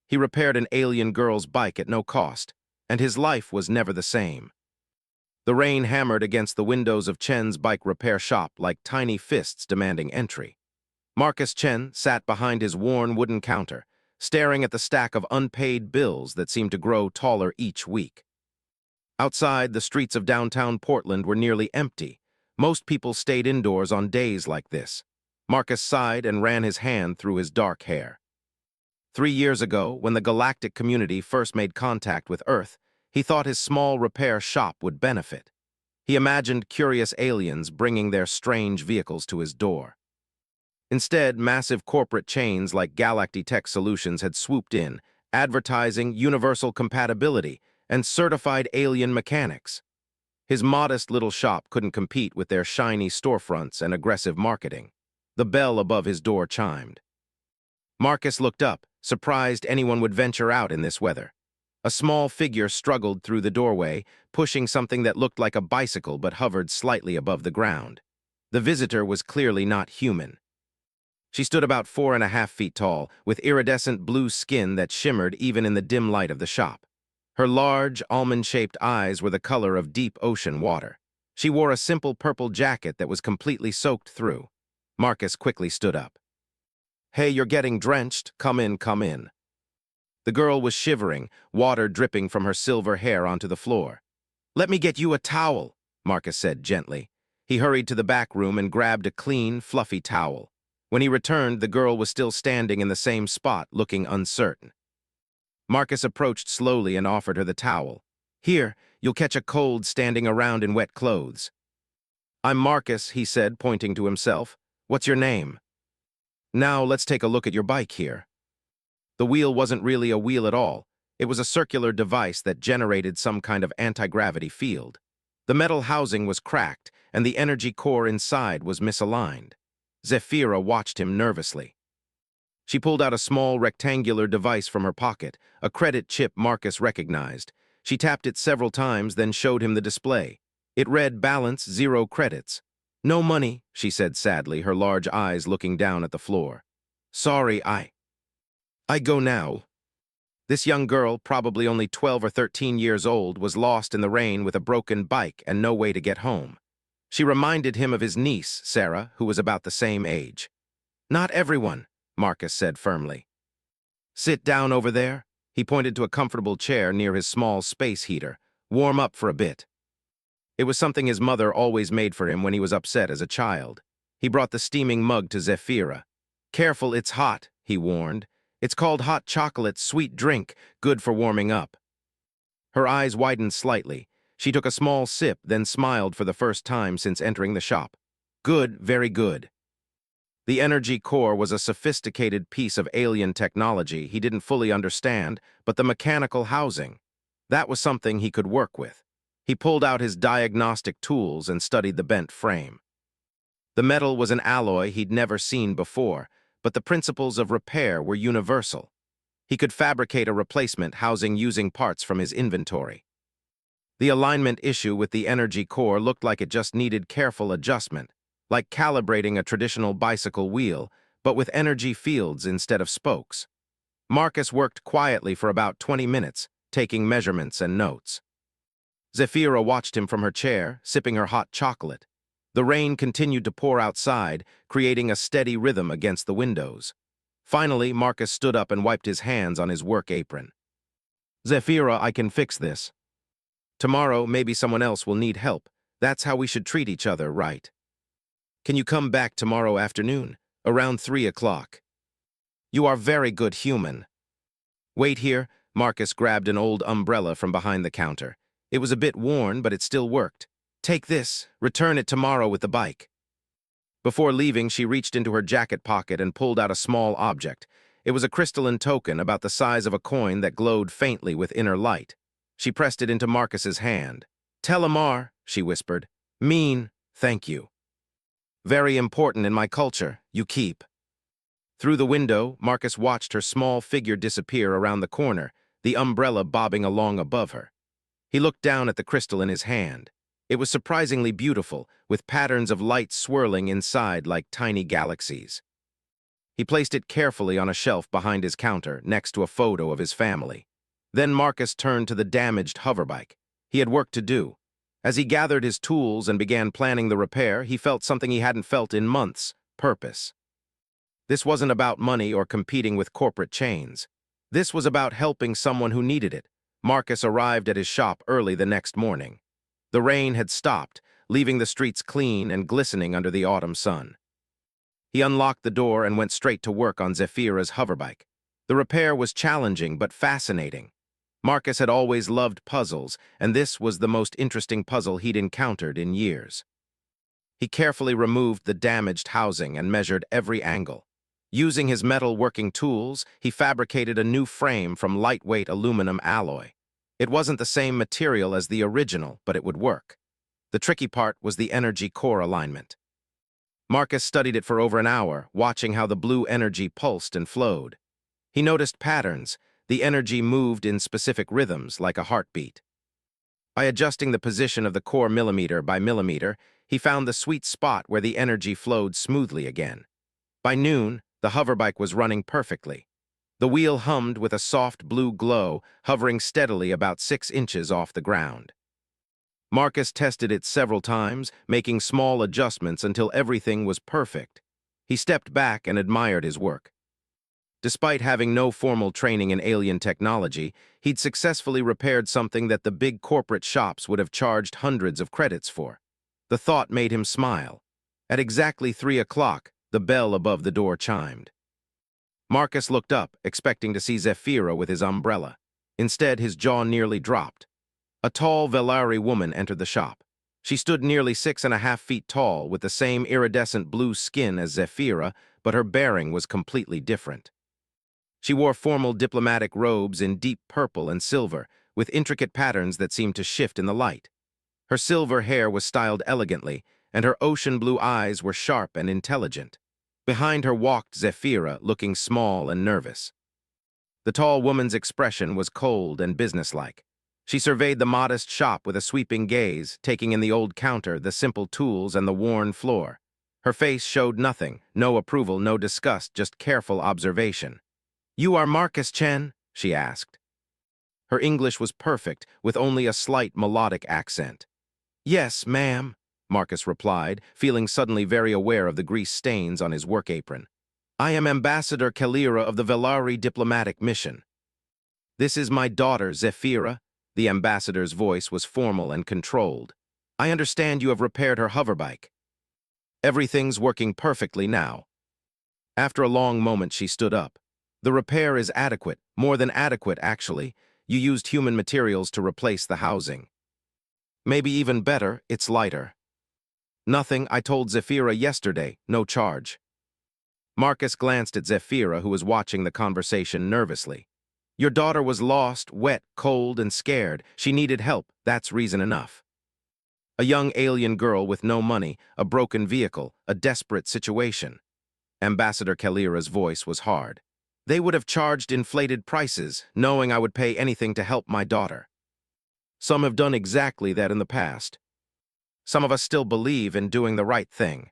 He repaired an alien girl's bike at no cost, and his life was never the same. The rain hammered against the windows of Chen's bike repair shop like tiny fists demanding entry. Marcus Chen sat behind his worn wooden counter, staring at the stack of unpaid bills that seemed to grow taller each week. Outside, the streets of downtown Portland were nearly empty. Most people stayed indoors on days like this. Marcus sighed and ran his hand through his dark hair. 3 years ago, when the galactic community first made contact with Earth, he thought his small repair shop would benefit. He imagined curious aliens bringing their strange vehicles to his door. Instead, massive corporate chains like Galactic Solutions had swooped in, advertising universal compatibility and certified alien mechanics. His modest little shop couldn't compete with their shiny storefronts and aggressive marketing. The bell above his door chimed. Marcus looked up, surprised anyone would venture out in this weather. A small figure struggled through the doorway, pushing something that looked like a bicycle but hovered slightly above the ground. The visitor was clearly not human. She stood about 4.5 feet tall, with iridescent blue skin that shimmered even in the dim light of the shop. Her large, almond-shaped eyes were the color of deep ocean water. She wore a simple purple jacket that was completely soaked through. Marcus quickly stood up. "Hey, you're getting drenched. Come in, come in." The girl was shivering, water dripping from her silver hair onto the floor. "Let me get you a towel," Marcus said gently. He hurried to the back room and grabbed a clean, fluffy towel. When he returned, the girl was still standing in the same spot, looking uncertain. Marcus approached slowly and offered her the towel. "Here, you'll catch a cold standing around in wet clothes." "I'm Marcus," he said, pointing to himself. "What's your name?" "Now let's take a look at your bike here." The wheel wasn't really a wheel at all. It was a circular device that generated some kind of anti-gravity field. The metal housing was cracked, and the energy core inside was misaligned. Zephyra watched him nervously. She pulled out a small rectangular device from her pocket, a credit chip Marcus recognized. She tapped it several times, then showed him the display. It read balance 0 credits. "No money," she said sadly, her large eyes looking down at the floor. "Sorry, I go now." This young girl, probably only 12 or 13 years old, was lost in the rain with a broken bike and no way to get home. She reminded him of his niece, Sarah, who was about the same age. "Not everyone," Marcus said firmly. "Sit down over there." He pointed to a comfortable chair near his small space heater. "Warm up for a bit." It was something his mother always made for him when he was upset as a child. He brought the steaming mug to Zephyra. "Careful, it's hot," he warned. "It's called hot chocolate, sweet drink, good for warming up." Her eyes widened slightly. She took a small sip, then smiled for the first time since entering the shop. "Good, very good." The energy core was a sophisticated piece of alien technology he didn't fully understand, but the mechanical housing, that was something he could work with. He pulled out his diagnostic tools and studied the bent frame. The metal was an alloy he'd never seen before, but the principles of repair were universal. He could fabricate a replacement housing using parts from his inventory. The alignment issue with the energy core looked like it just needed careful adjustment, like calibrating a traditional bicycle wheel, but with energy fields instead of spokes. Marcus worked quietly for about 20 minutes, taking measurements and notes. Zephyra watched him from her chair, sipping her hot chocolate. The rain continued to pour outside, creating a steady rhythm against the windows. Finally, Marcus stood up and wiped his hands on his work apron. "Zephyra, I can fix this. Tomorrow, maybe someone else will need help. That's how we should treat each other, right? Can you come back tomorrow afternoon, around 3 o'clock? You are very good human." "Wait here." Marcus grabbed an old umbrella from behind the counter. It was a bit worn, but it still worked. "Take this. Return it tomorrow with the bike." Before leaving, she reached into her jacket pocket and pulled out a small object. It was a crystalline token about the size of a coin that glowed faintly with inner light. She pressed it into Marcus's hand. "Telemar," she whispered. "Mean, thank you. Very important in my culture, you keep." Through the window, Marcus watched her small figure disappear around the corner, the umbrella bobbing along above her. He looked down at the crystal in his hand. It was surprisingly beautiful, with patterns of light swirling inside like tiny galaxies. He placed it carefully on a shelf behind his counter, next to a photo of his family. Then Marcus turned to the damaged hoverbike. He had work to do. As he gathered his tools and began planning the repair, he felt something he hadn't felt in months: purpose. This wasn't about money or competing with corporate chains. This was about helping someone who needed it. Marcus arrived at his shop early the next morning. The rain had stopped, leaving the streets clean and glistening under the autumn sun. He unlocked the door and went straight to work on Zephyra's hoverbike. The repair was challenging but fascinating. Marcus had always loved puzzles, and this was the most interesting puzzle he'd encountered in years. He carefully removed the damaged housing and measured every angle. Using his metal-working tools, he fabricated a new frame from lightweight aluminum alloy. It wasn't the same material as the original, but it would work. The tricky part was the energy core alignment. Marcus studied it for over an hour, watching how the blue energy pulsed and flowed. He noticed patterns. The energy moved in specific rhythms, like a heartbeat. By adjusting the position of the core millimeter by millimeter, he found the sweet spot where the energy flowed smoothly again. By noon, the hoverbike was running perfectly. The wheel hummed with a soft blue glow, hovering steadily about 6 inches off the ground. Marcus tested it several times, making small adjustments until everything was perfect. He stepped back and admired his work. Despite having no formal training in alien technology, he'd successfully repaired something that the big corporate shops would have charged hundreds of credits for. The thought made him smile. At exactly 3 o'clock, the bell above the door chimed. Marcus looked up, expecting to see Zephyra with his umbrella. Instead, his jaw nearly dropped. A tall Velari woman entered the shop. She stood nearly 6.5 feet tall, with the same iridescent blue skin as Zephyra, but her bearing was completely different. She wore formal diplomatic robes in deep purple and silver, with intricate patterns that seemed to shift in the light. Her silver hair was styled elegantly, and her ocean blue eyes were sharp and intelligent. Behind her walked Zephyra, looking small and nervous. The tall woman's expression was cold and businesslike. She surveyed the modest shop with a sweeping gaze, taking in the old counter, the simple tools, and the worn floor. Her face showed nothing, no approval, no disgust, just careful observation. "You are Marcus Chen?" she asked. Her English was perfect, with only a slight melodic accent. "Yes, ma'am," Marcus replied, feeling suddenly very aware of the grease stains on his work apron. "I am Ambassador Kalira of the Velari diplomatic mission." "This is my daughter, Zephyra." The ambassador's voice was formal and controlled. "I understand you have repaired her hoverbike." "Everything's working perfectly now." After a long moment, she stood up. "The repair is adequate, more than adequate, actually. You used human materials to replace the housing. Maybe even better, it's lighter." "Nothing, I told Zephyra yesterday, no charge." Marcus glanced at Zephyra, who was watching the conversation nervously. "Your daughter was lost, wet, cold, and scared. She needed help, that's reason enough." A young alien girl with no money, a broken vehicle, a desperate situation. Ambassador Kalira's voice was hard. "They would have charged inflated prices, knowing I would pay anything to help my daughter. Some have done exactly that in the past. Some of us still believe in doing the right thing."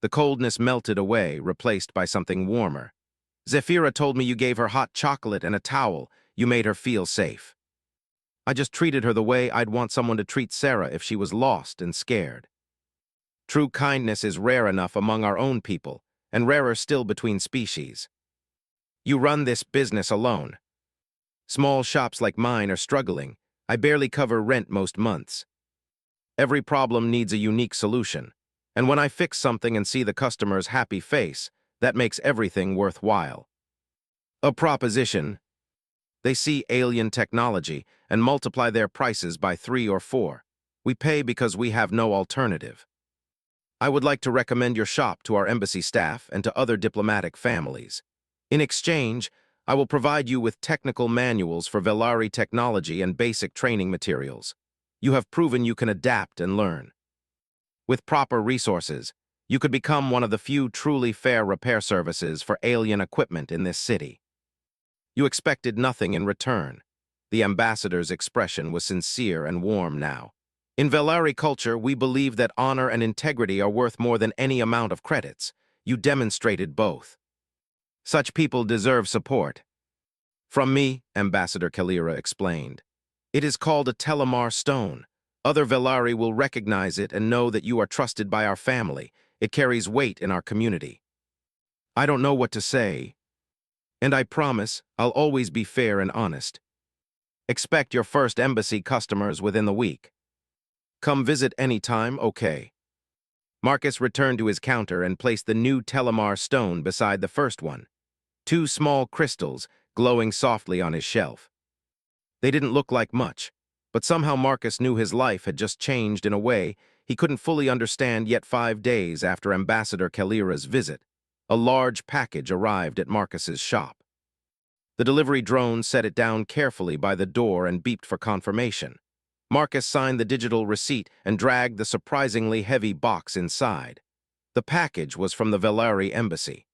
The coldness melted away, replaced by something warmer. "Zephyra told me you gave her hot chocolate and a towel. You made her feel safe." "I just treated her the way I'd want someone to treat Sarah if she was lost and scared." "True kindness is rare enough among our own people, and rarer still between species." "You run this business alone." "Small shops like mine are struggling. I barely cover rent most months." "Every problem needs a unique solution. And when I fix something and see the customer's happy face, that makes everything worthwhile." "A proposition." They see alien technology and multiply their prices by 3 or 4. We pay because we have no alternative. "I would like to recommend your shop to our embassy staff and to other diplomatic families. In exchange, I will provide you with technical manuals for Velari technology and basic training materials. You have proven you can adapt and learn. With proper resources, you could become one of the few truly fair repair services for alien equipment in this city." You expected nothing in return. The ambassador's expression was sincere and warm now. "In Velari culture, we believe that honor and integrity are worth more than any amount of credits. You demonstrated both." Such people deserve support. From me, Ambassador Kalira explained. It is called a Telemar stone. Other Velari will recognize it and know that you are trusted by our family. It carries weight in our community. I don't know what to say, and I promise I'll always be fair and honest. Expect your first embassy customers within the week. Come visit anytime, okay? Marcus returned to his counter and placed the new Telemar stone beside the first one. Two small crystals glowing softly on his shelf. They didn't look like much, but somehow Marcus knew his life had just changed in a way he couldn't fully understand yet. 5 days after Ambassador Kalira's visit, a large package arrived at Marcus's shop. The delivery drone set it down carefully by the door and beeped for confirmation. Marcus signed the digital receipt and dragged the surprisingly heavy box inside. The package was from the Velari embassy.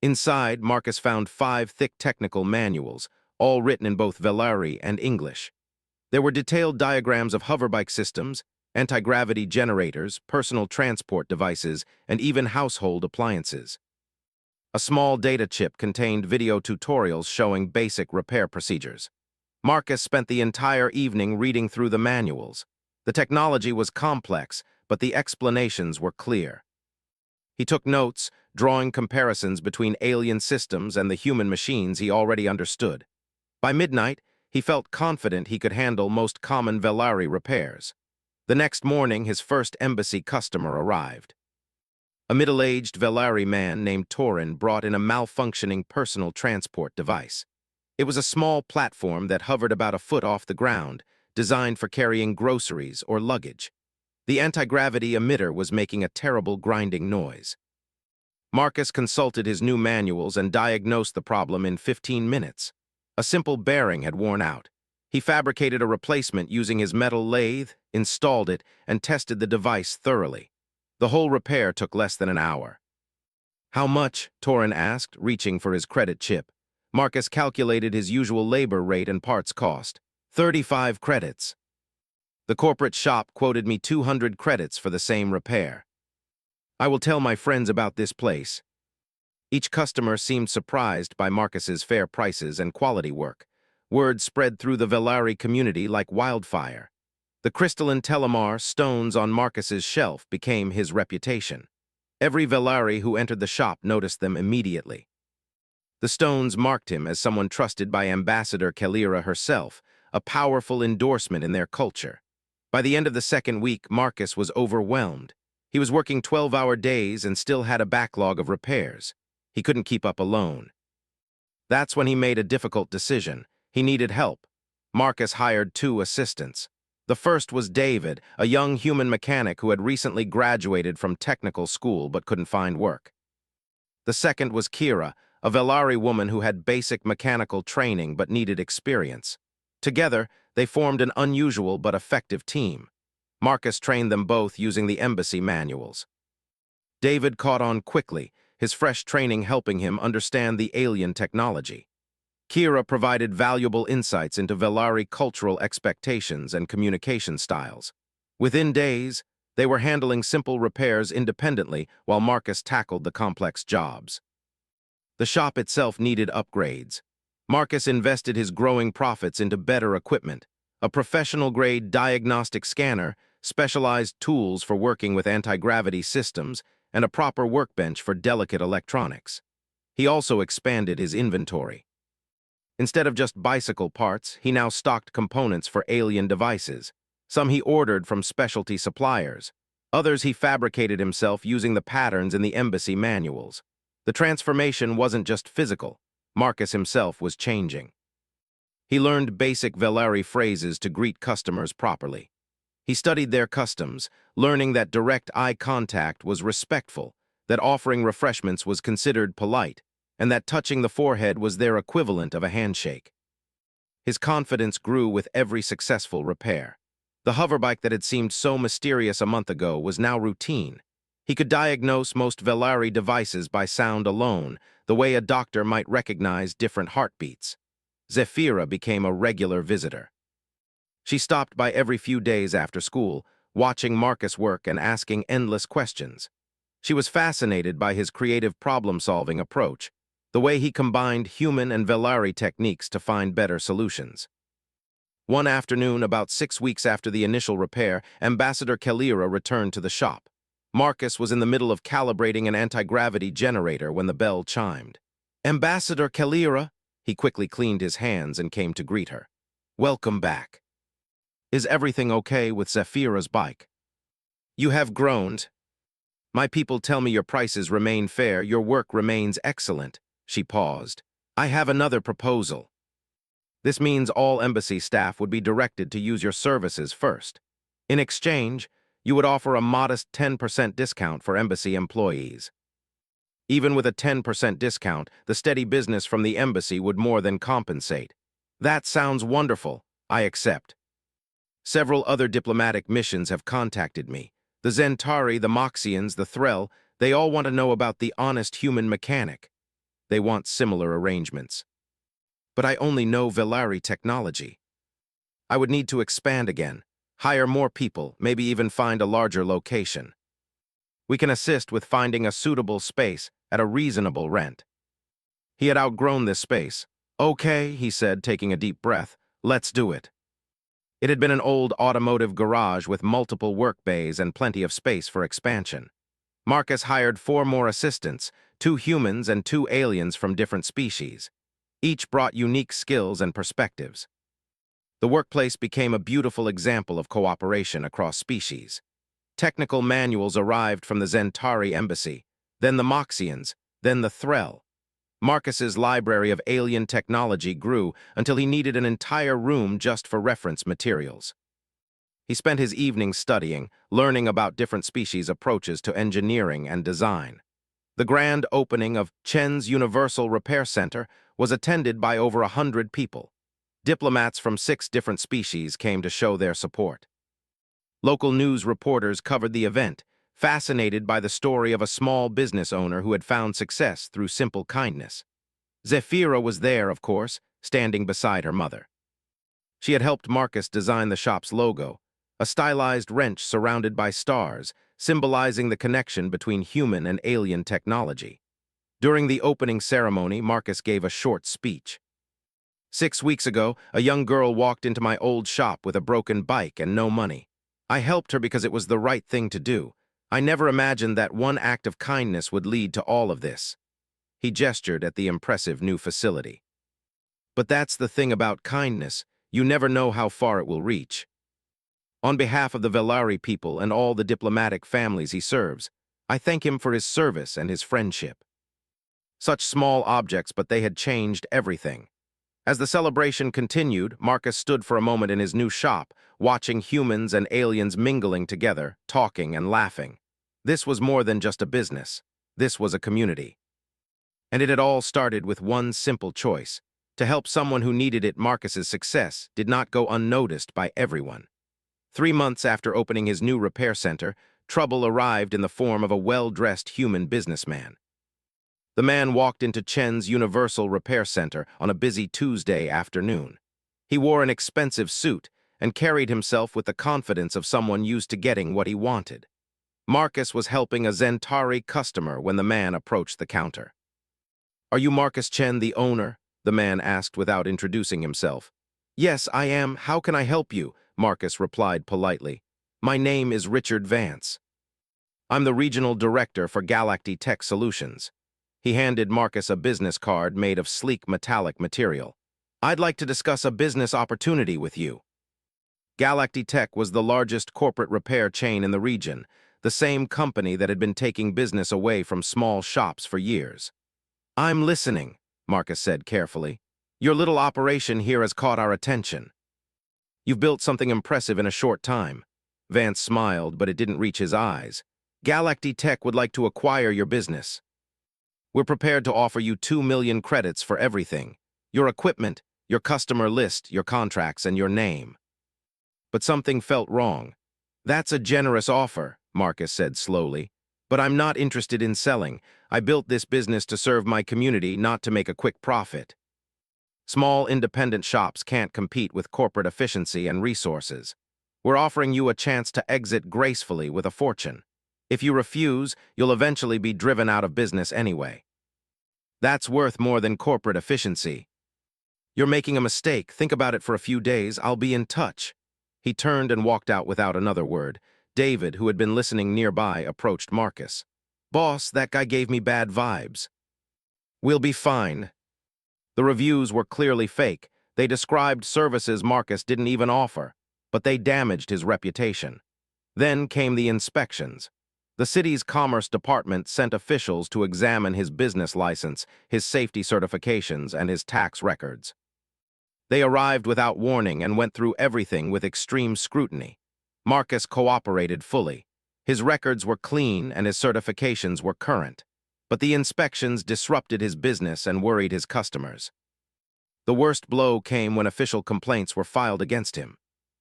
Inside, Marcus found 5 thick technical manuals, all written in both Velari and English. There were detailed diagrams of hoverbike systems, anti-gravity generators, personal transport devices, and even household appliances. A small data chip contained video tutorials showing basic repair procedures. Marcus spent the entire evening reading through the manuals. The technology was complex, but the explanations were clear. He took notes, drawing comparisons between alien systems and the human machines he already understood. By midnight, he felt confident he could handle most common Velari repairs. The next morning, his first embassy customer arrived. A middle-aged Velari man named Torin brought in a malfunctioning personal transport device. It was a small platform that hovered about a foot off the ground, designed for carrying groceries or luggage. The anti-gravity emitter was making a terrible grinding noise. Marcus consulted his new manuals and diagnosed the problem in 15 minutes. A simple bearing had worn out. He fabricated a replacement using his metal lathe, installed it, and tested the device thoroughly. The whole repair took less than an hour. How much? Torin asked, reaching for his credit chip. Marcus calculated his usual labor rate and parts cost. 35 credits. The corporate shop quoted me 200 credits for the same repair. I will tell my friends about this place. Each customer seemed surprised by Marcus's fair prices and quality work. Word spread through the Velari community like wildfire. The crystalline Telemar stones on Marcus's shelf became his reputation. Every Velari who entered the shop noticed them immediately. The stones marked him as someone trusted by Ambassador Kalira herself, a powerful endorsement in their culture. By the end of the second week, Marcus was overwhelmed. He was working 12-hour days and still had a backlog of repairs. He couldn't keep up alone. That's when he made a difficult decision. He needed help. Marcus hired 2 assistants. The first was David, a young human mechanic who had recently graduated from technical school but couldn't find work. The second was Kira, a Velari woman who had basic mechanical training but needed experience. Together, they formed an unusual but effective team. Marcus trained them both using the embassy manuals. David caught on quickly, his fresh training helping him understand the alien technology. Kira provided valuable insights into Velari cultural expectations and communication styles. Within days, they were handling simple repairs independently while Marcus tackled the complex jobs. The shop itself needed upgrades. Marcus invested his growing profits into better equipment, a professional-grade diagnostic scanner, specialized tools for working with anti-gravity systems, and a proper workbench for delicate electronics. He also expanded his inventory. Instead of just bicycle parts, he now stocked components for alien devices. Some he ordered from specialty suppliers. Others he fabricated himself using the patterns in the embassy manuals. The transformation wasn't just physical. Marcus himself was changing. He learned basic Velari phrases to greet customers properly. He studied their customs, learning that direct eye contact was respectful, that offering refreshments was considered polite, and that touching the forehead was their equivalent of a handshake. His confidence grew with every successful repair. The hoverbike that had seemed so mysterious a month ago was now routine. He could diagnose most Velari devices by sound alone, the way a doctor might recognize different heartbeats. Zephyra became a regular visitor. She stopped by every few days after school, watching Marcus work and asking endless questions. She was fascinated by his creative problem-solving approach. the way he combined human and Velari techniques to find better solutions. One afternoon, about 6 weeks after the initial repair, Ambassador Kalira returned to the shop. Marcus was in the middle of calibrating an anti-gravity generator when the bell chimed. "Ambassador Kalira!" He quickly cleaned his hands and came to greet her. "Welcome back. Is everything okay with Zephyra's bike?" "You have groaned. My people tell me your prices remain fair, your work remains excellent." She paused. "I have another proposal. This means all embassy staff would be directed to use your services first. In exchange, you would offer a modest 10% discount for embassy employees. Even with a 10% discount, the steady business from the embassy would more than compensate." "That sounds wonderful. I accept. Several other diplomatic missions have contacted me. The Zentari, the Moxians, the Threll, they all want to know about the honest human mechanic. They want similar arrangements. But I only know Velari technology. I would need to expand again, hire more people, maybe even find a larger location. We can assist with finding a suitable space at a reasonable rent." He had outgrown this space. "Okay," he said, taking a deep breath. "Let's do it." It had been an old automotive garage with multiple work bays and plenty of space for expansion. Marcus hired 4 more assistants, 2 humans and 2 aliens from different species. Each brought unique skills and perspectives. The workplace became a beautiful example of cooperation across species. Technical manuals arrived from the Zentari embassy, then the Moxians, then the Threll. Marcus's library of alien technology grew until he needed an entire room just for reference materials. He spent his evenings studying, learning about different species' approaches to engineering and design. The grand opening of Chen's Universal Repair Center was attended by over 100 people. Diplomats from 6 different species came to show their support. Local news reporters covered the event, fascinated by the story of a small business owner who had found success through simple kindness. Zephyra was there, of course, standing beside her mother. She had helped Marcus design the shop's logo, a stylized wrench surrounded by stars, symbolizing the connection between human and alien technology. During the opening ceremony, Marcus gave a short speech. 6 weeks ago, a young girl walked into my old shop with a broken bike and no money. I helped her because it was the right thing to do. I never imagined that one act of kindness would lead to all of this." He gestured at the impressive new facility. "But that's the thing about kindness. You never know how far it will reach. On behalf of the Velari people and all the diplomatic families he serves, I thank him for his service and his friendship." Such small objects, but they had changed everything. As the celebration continued, Marcus stood for a moment in his new shop, watching humans and aliens mingling together, talking and laughing. This was more than just a business. This was a community. And it had all started with one simple choice. To help someone who needed it, Marcus's success did not go unnoticed by everyone. 3 months after opening his new repair center, trouble arrived in the form of a well-dressed human businessman. The man walked into Chen's Universal Repair Center on a busy Tuesday afternoon. He wore an expensive suit and carried himself with the confidence of someone used to getting what he wanted. Marcus was helping a Zentari customer when the man approached the counter. "Are you Marcus Chen, the owner?" the man asked without introducing himself. "Yes, I am. How can I help you?" Marcus replied politely. "My name is Richard Vance. I'm the regional director for Galactic Tech Solutions." He handed Marcus a business card made of sleek metallic material. "I'd like to discuss a business opportunity with you." Galactic Tech was the largest corporate repair chain in the region, the same company that had been taking business away from small shops for years. "I'm listening," Marcus said carefully. "Your little operation here has caught our attention. You've built something impressive in a short time." Vance smiled, but it didn't reach his eyes. "Galactic Tech would like to acquire your business. We're prepared to offer you 2 million credits for everything. Your equipment, your customer list, your contracts, and your name." But something felt wrong. "That's a generous offer," Marcus said slowly. "But I'm not interested in selling. I built this business to serve my community, not to make a quick profit. Small independent shops can't compete with corporate efficiency and resources. We're offering you a chance to exit gracefully with a fortune. If you refuse, you'll eventually be driven out of business anyway." That's worth more than corporate efficiency. You're making a mistake. Think about it for a few days. I'll be in touch. He turned and walked out without another word. David, who had been listening nearby, approached Marcus. Boss, that guy gave me bad vibes. We'll be fine. The reviews were clearly fake. They described services Marcus didn't even offer, but they damaged his reputation. Then came the inspections. The city's commerce department sent officials to examine his business license, his safety certifications, and his tax records. They arrived without warning and went through everything with extreme scrutiny. Marcus cooperated fully. His records were clean and his certifications were current. But the inspections disrupted his business and worried his customers. The worst blow came when official complaints were filed against him.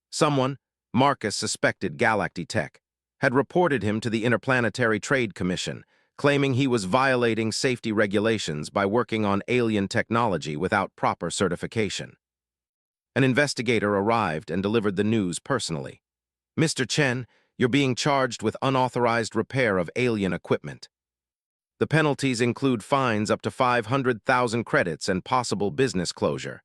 Someone, Marcus suspected Galactic Tech, had reported him to the Interplanetary Trade Commission, claiming he was violating safety regulations by working on alien technology without proper certification. An investigator arrived and delivered the news personally. Mr. Chen, you're being charged with unauthorized repair of alien equipment. The penalties include fines up to 500,000 credits and possible business closure.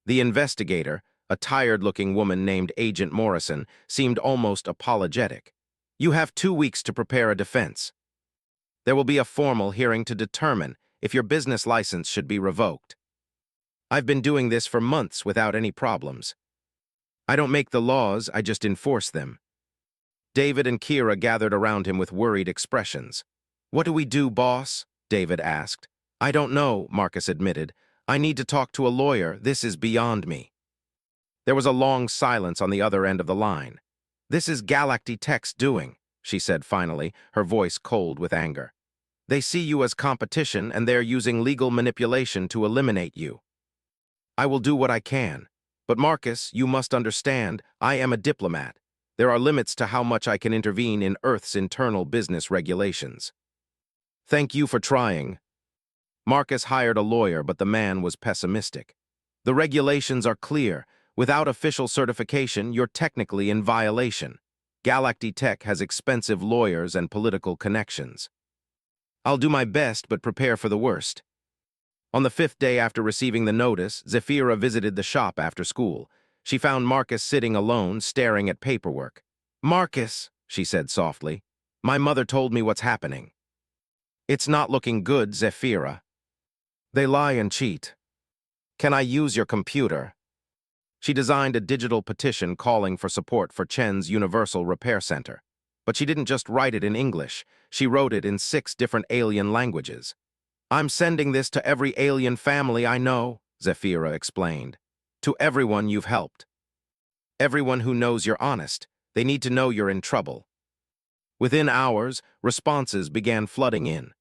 The investigator, a tired-looking woman named Agent Morrison, seemed almost apologetic. You have 2 weeks to prepare a defense. There will be a formal hearing to determine if your business license should be revoked. I've been doing this for months without any problems. I don't make the laws, I just enforce them. David and Kira gathered around him with worried expressions. What do we do, boss? David asked. I don't know, Marcus admitted. I need to talk to a lawyer. This is beyond me. There was a long silence on the other end of the line. This is Galactic Tech's doing, she said finally, her voice cold with anger. They see you as competition and they're using legal manipulation to eliminate you. I will do what I can. But Marcus, you must understand, I am a diplomat. There are limits to how much I can intervene in Earth's internal business regulations. Thank you for trying. Marcus hired a lawyer, but the man was pessimistic. The regulations are clear. Without official certification, you're technically in violation. Galactic Tech has expensive lawyers and political connections. I'll do my best, but prepare for the worst. On the 5th day after receiving the notice, Zephyra visited the shop after school. She found Marcus sitting alone, staring at paperwork. Marcus, she said softly, my mother told me what's happening. It's not looking good, Zephyra. They lie and cheat. Can I use your computer? She designed a digital petition calling for support for Chen's Universal Repair Center. But she didn't just write it in English. She wrote it in 6 different alien languages. I'm sending this to every alien family I know, Zephyra explained. To everyone you've helped. Everyone who knows you're honest. They need to know you're in trouble. Within hours, responses began flooding in.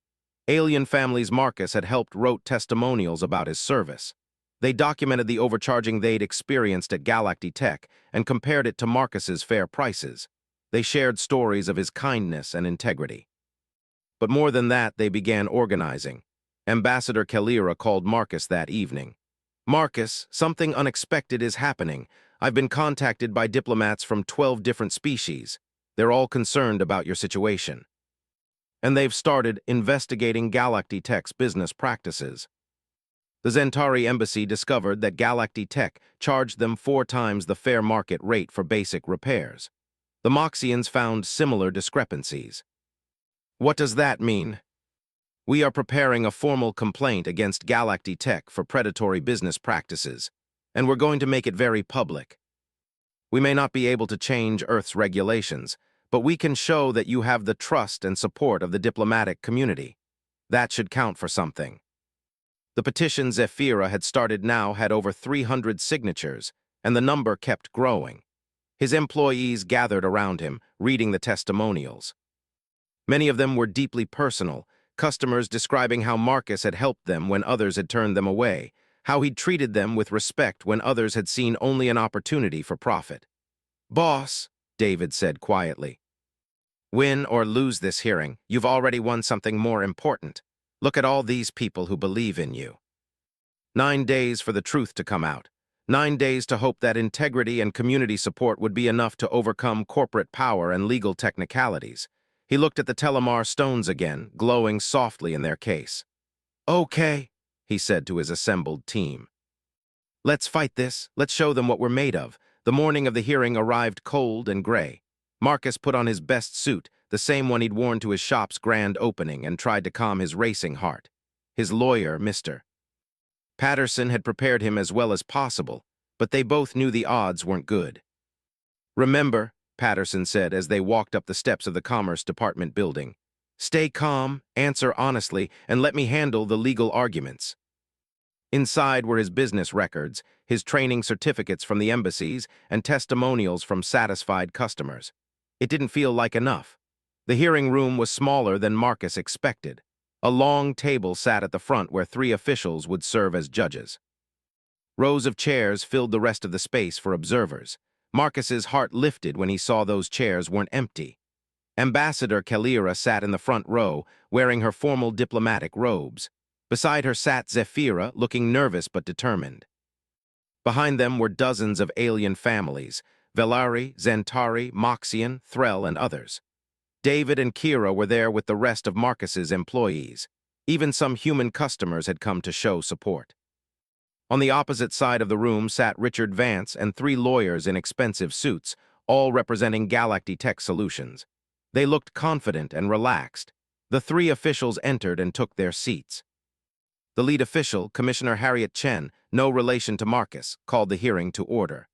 Alien families Marcus had helped wrote testimonials about his service. They documented the overcharging they'd experienced at Galactic Tech and compared it to Marcus's fair prices. They shared stories of his kindness and integrity. But more than that, they began organizing. Ambassador Kalira called Marcus that evening. Marcus, something unexpected is happening. I've been contacted by diplomats from 12 different species. They're all concerned about your situation. And they've started investigating Galactic Tech's business practices. The Zentari embassy discovered that Galactic Tech charged them 4 times the fair market rate for basic repairs. The Moxians found similar discrepancies. What does that mean? We are preparing a formal complaint against Galactic Tech for predatory business practices, and we're going to make it very public. We may not be able to change Earth's regulations, but we can show that you have the trust and support of the diplomatic community. That should count for something. The petition Zephyra had started now had over 300 signatures, and the number kept growing. His employees gathered around him, reading the testimonials. Many of them were deeply personal, customers describing how Marcus had helped them when others had turned them away, how he'd treated them with respect when others had seen only an opportunity for profit. Boss, David said quietly, win or lose this hearing, you've already won something more important. Look at all these people who believe in you. 9 days for the truth to come out. 9 days to hope that integrity and community support would be enough to overcome corporate power and legal technicalities. He looked at the Telemar stones again, glowing softly in their case. Okay, he said to his assembled team. Let's fight this. Let's show them what we're made of. The morning of the hearing arrived cold and gray. Marcus put on his best suit, the same one he'd worn to his shop's grand opening, and tried to calm his racing heart. His lawyer, Mr. Patterson, had prepared him as well as possible, but they both knew the odds weren't good. Remember, Patterson said as they walked up the steps of the Commerce Department building, stay calm, answer honestly, and let me handle the legal arguments. Inside were his business records, his training certificates from the embassies, and testimonials from satisfied customers. It didn't feel like enough. The hearing room was smaller than Marcus expected. A long table sat at the front where 3 officials would serve as judges. Rows of chairs filled the rest of the space for observers. Marcus's heart lifted when he saw those chairs weren't empty. Ambassador Kalira sat in the front row, wearing her formal diplomatic robes. Beside her sat Zephyra, looking nervous but determined. Behind them were dozens of alien families, Velari, Zentari, Moxian, Threll, and others. David and Kira were there with the rest of Marcus's employees. Even some human customers had come to show support. On the opposite side of the room sat Richard Vance and 3 lawyers in expensive suits, all representing Galactic Tech Solutions. They looked confident and relaxed. The 3 officials entered and took their seats. The lead official, Commissioner Harriet Chen, no relation to Marcus, called the hearing to order.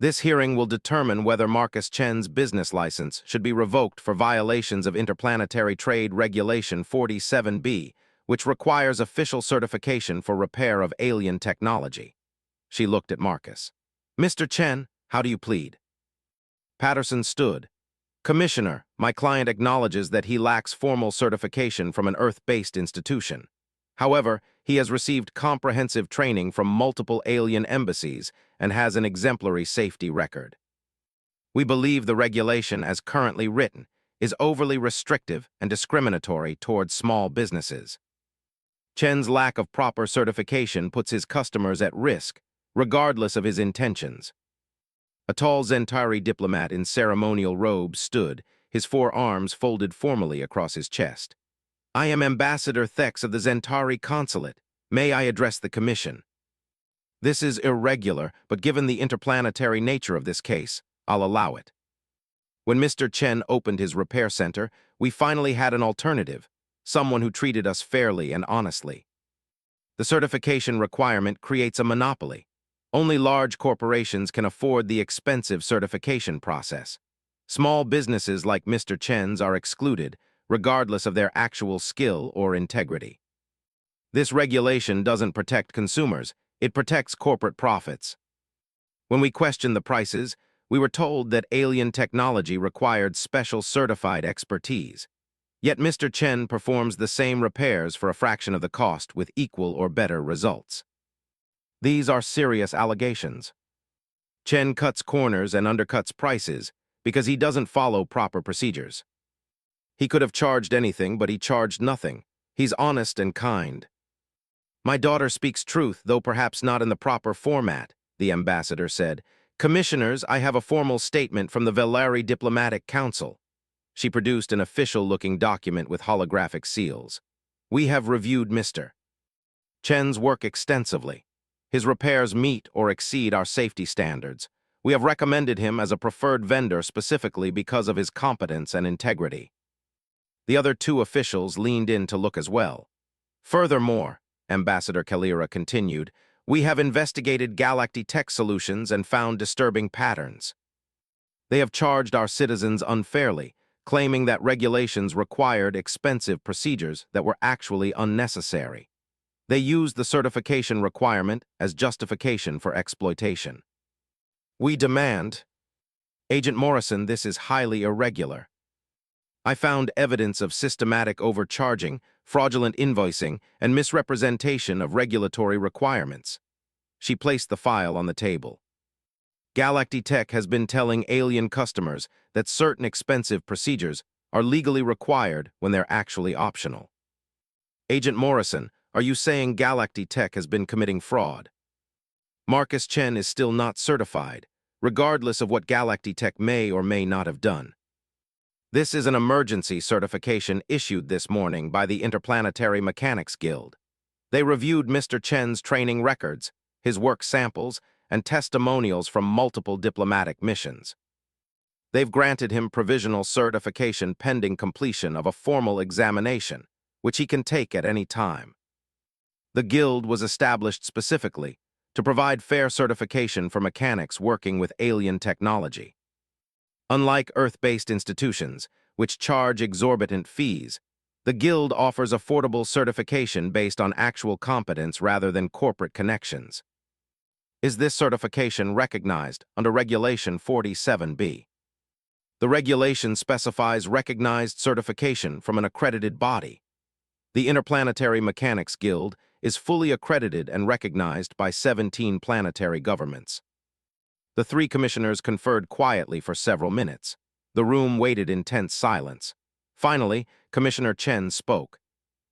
This hearing will determine whether Marcus Chen's business license should be revoked for violations of Interplanetary Trade Regulation 47B, which requires official certification for repair of alien technology. She looked at Marcus. Mr. Chen, how do you plead? Patterson stood. Commissioner, my client acknowledges that he lacks formal certification from an Earth-based institution. However, he has received comprehensive training from multiple alien embassies and has an exemplary safety record. We believe the regulation, as currently written, is overly restrictive and discriminatory towards small businesses. Chen's lack of proper certification puts his customers at risk, regardless of his intentions. A tall Zentari diplomat in ceremonial robes stood, his 4 arms folded formally across his chest. I am Ambassador Thex of the Zentari Consulate. May I address the Commission? This is irregular, but given the interplanetary nature of this case, I'll allow it. When Mr. Chen opened his repair center, we finally had an alternative, someone who treated us fairly and honestly. The certification requirement creates a monopoly. Only large corporations can afford the expensive certification process. Small businesses like Mr. Chen's are excluded, regardless of their actual skill or integrity. This regulation doesn't protect consumers, it protects corporate profits. When we questioned the prices, we were told that alien technology required special certified expertise. Yet Mr. Chen performs the same repairs for a fraction of the cost with equal or better results. These are serious allegations. Chen cuts corners and undercuts prices because he doesn't follow proper procedures. He could have charged anything, but he charged nothing. He's honest and kind. My daughter speaks truth, though perhaps not in the proper format, the ambassador said. Commissioners, I have a formal statement from the Velari Diplomatic Council. She produced an official-looking document with holographic seals. We have reviewed Mr. Chen's work extensively. His repairs meet or exceed our safety standards. We have recommended him as a preferred vendor specifically because of his competence and integrity. The other 2 officials leaned in to look as well. Furthermore, Ambassador Kalira continued, we have investigated Galactic Tech Solutions and found disturbing patterns. They have charged our citizens unfairly, claiming that regulations required expensive procedures that were actually unnecessary. They used the certification requirement as justification for exploitation. We demand, Agent Morrison, this is highly irregular. I found evidence of systematic overcharging, fraudulent invoicing, and misrepresentation of regulatory requirements. She placed the file on the table. Galactic Tech has been telling alien customers that certain expensive procedures are legally required when they're actually optional. Agent Morrison, are you saying Galactic Tech has been committing fraud? Marcus Chen is still not certified, regardless of what Galactic Tech may or may not have done. This is an emergency certification issued this morning by the Interplanetary Mechanics Guild. They reviewed Mr. Chen's training records, his work samples, and testimonials from multiple diplomatic missions. They've granted him provisional certification pending completion of a formal examination, which he can take at any time. The guild was established specifically to provide fair certification for mechanics working with alien technology. Unlike Earth-based institutions, which charge exorbitant fees, the guild offers affordable certification based on actual competence rather than corporate connections. Is this certification recognized under Regulation 47B? The regulation specifies recognized certification from an accredited body. The Interplanetary Mechanics Guild is fully accredited and recognized by 17 planetary governments. The three commissioners conferred quietly for several minutes. The room waited in tense silence. Finally, Commissioner Chen spoke.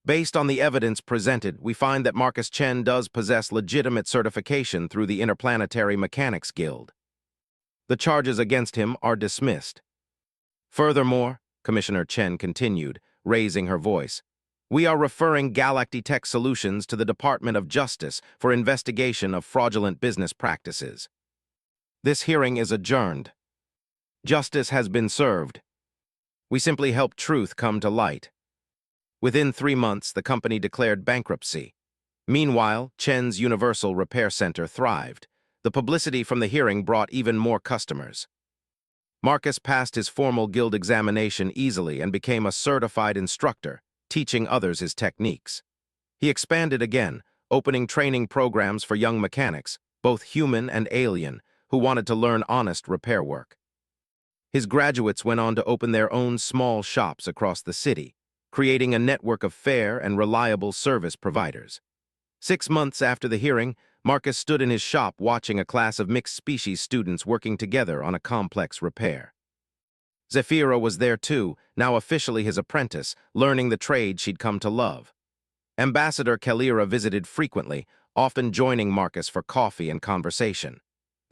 Based on the evidence presented, we find that Marcus Chen does possess legitimate certification through the Interplanetary Mechanics Guild. The charges against him are dismissed. Furthermore, Commissioner Chen continued, raising her voice, we are referring Galactic Tech Solutions to the Department of Justice for investigation of fraudulent business practices. This hearing is adjourned. Justice has been served. We simply helped truth come to light. Within 3 months, the company declared bankruptcy. Meanwhile, Chen's Universal Repair Center thrived. The publicity from the hearing brought even more customers. Marcus passed his formal guild examination easily and became a certified instructor, teaching others his techniques. He expanded again, opening training programs for young mechanics, both human and alien, who wanted to learn honest repair work. His graduates went on to open their own small shops across the city, creating a network of fair and reliable service providers. 6 months after the hearing, Marcus stood in his shop watching a class of mixed-species students working together on a complex repair. Zephyra was there too, now officially his apprentice, learning the trade she'd come to love. Ambassador Kalira visited frequently, often joining Marcus for coffee and conversation.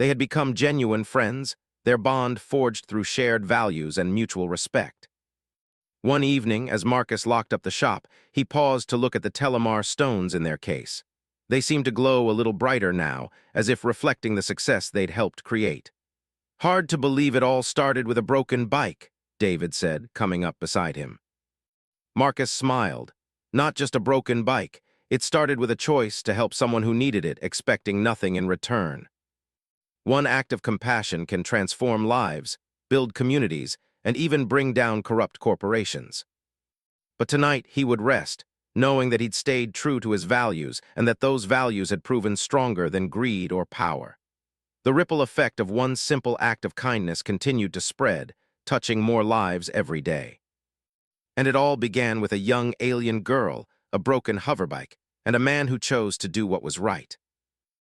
They had become genuine friends, their bond forged through shared values and mutual respect. One evening, as Marcus locked up the shop, he paused to look at the Telemar stones in their case. They seemed to glow a little brighter now, as if reflecting the success they'd helped create. Hard to believe it all started with a broken bike, David said, coming up beside him. Marcus smiled. Not just a broken bike. It started with a choice to help someone who needed it, expecting nothing in return. One act of compassion can transform lives, build communities, and even bring down corrupt corporations. But tonight he would rest, knowing that he'd stayed true to his values and that those values had proven stronger than greed or power. The ripple effect of one simple act of kindness continued to spread, touching more lives every day. And it all began with a young alien girl, a broken hoverbike, and a man who chose to do what was right.